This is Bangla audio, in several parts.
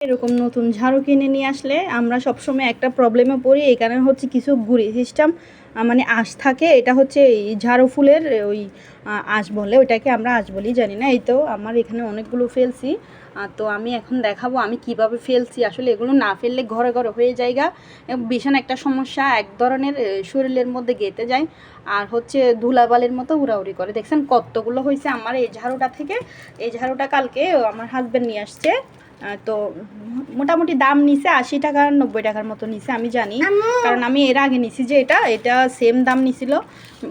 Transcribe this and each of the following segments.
এরকম নতুন ঝাড়ু কিনে নিয়ে আসলে আমরা সবসময় একটা প্রবলেমে পড়ি। এই কারণে হচ্ছে কিছু গুঁড়ি সিস্টেম মানে আঁশ থাকে। এটা হচ্ছে এই ঝাড়ু ফুলের ওই আঁশ বলে, ওইটাকে আমরা আঁশ বলি, জানি না। এই তো আমার এখানে অনেকগুলো ফেলছি। তো আমি এখন দেখাবো আমি কিভাবে ফেলছি। আসলে এগুলো না ফেললে ঘরে ঘরে হয়ে যায়গা। ভীষণ একটা সমস্যা, এক ধরনের শরীরের মধ্যে গেঁথে যায় আর হচ্ছে ধুলাবালির মতো উড়াউড়ি করে। দেখছেন কতগুলো হয়েছে আমার এই ঝাড়ুটা থেকে। এই ঝাড়ুটা কালকে আমার হাজব্যান্ড নিয়ে আসছে। তো মোটামুটি দাম নিছে 80 টাকা 90 টাকার মতো নিছে, আমি জানি, কারণ আমি এর আগে নিছি যে এটা সেম দাম নিছিল।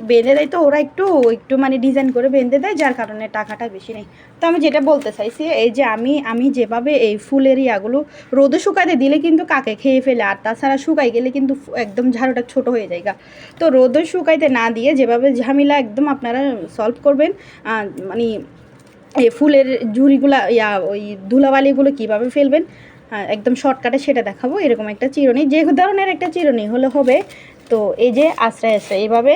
বেঁধে দেয় তো ওরা একটু একটু মানে ডিজাইন করে বেঁধে দেয়, যার কারণে টাকাটা বেশি নেই। তো আমি যেটা বলতে চাইছি, এই যে আমি যেভাবে এই ফুলের ইয়াগুলো রোদে শুকাইতে দিলে কিন্তু কাকে খেয়ে ফেলে, আর তাছাড়া শুকাই গেলে কিন্তু একদম ঝাড়ুটা ছোট হয়ে যায়। তো রোদে শুকাইতে না দিয়ে যেভাবে ঝামেলা একদম আপনারা সলভ করবেন, মানে এই ফুলের ঝুড়িগুলা ওই ধুলাবালিগুলো কীভাবে ফেলবেন একদম শর্টকাটে সেটা দেখাবো। এরকম একটা চিরুনি, যে ধরনের একটা চিরুনি হলে হবে। তো এই যে আশ্রয় আশ্রয় এইভাবে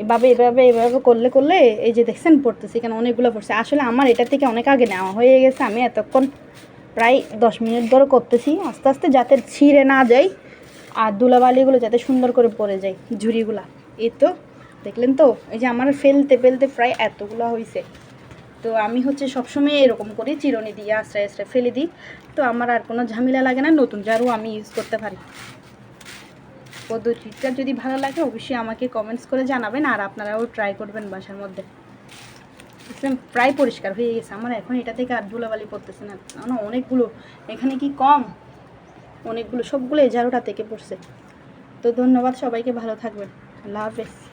এভাবে এভাবে এভাবে করলে করলে এই যে দেখছেন পড়তেছে, এখানে অনেকগুলো পড়ছে। আসলে আমার এটা থেকে অনেক আগে নেওয়া হয়ে গেছে, আমি এতক্ষণ প্রায় 10 মিনিট ধরে করতেছি আস্তে আস্তে, যাতে ছিঁড়ে না যায় আর ধুলাবালিগুলো যাতে সুন্দর করে পড়ে যায় ঝুড়িগুলা। এই তো দেখলেন তো, এই যে আমার ফেলতে ফেলতে প্রায় এতগুলো হয়েছে। তো আমি হচ্ছে সবসময় এরকম করি, চিরুনি দিয়ে আশ্রয় আশ্রয় ফেলে দিই। তো আমার আর কোনো ঝামেলা লাগে না, নতুন ঝাড়ু আমি ইউজ করতে পারি। পদ্ধতিটা যদি ভালো লাগে অবশ্যই আমাকে কমেন্টস করে জানাবেন, আর আপনারাও ট্রাই করবেন বাসার মধ্যে। প্রায় পরিষ্কার হয়ে গেছে আমার, এখন এটা থেকে আর ধুলাবালি পড়তেছে না। অনেকগুলো, এখানে কি কম, অনেকগুলো, সবগুলো এই ঝাড়ুটা থেকে পড়ছে। তো ধন্যবাদ সবাইকে, ভালো থাকবেন, আল্লাহ হাফেজ।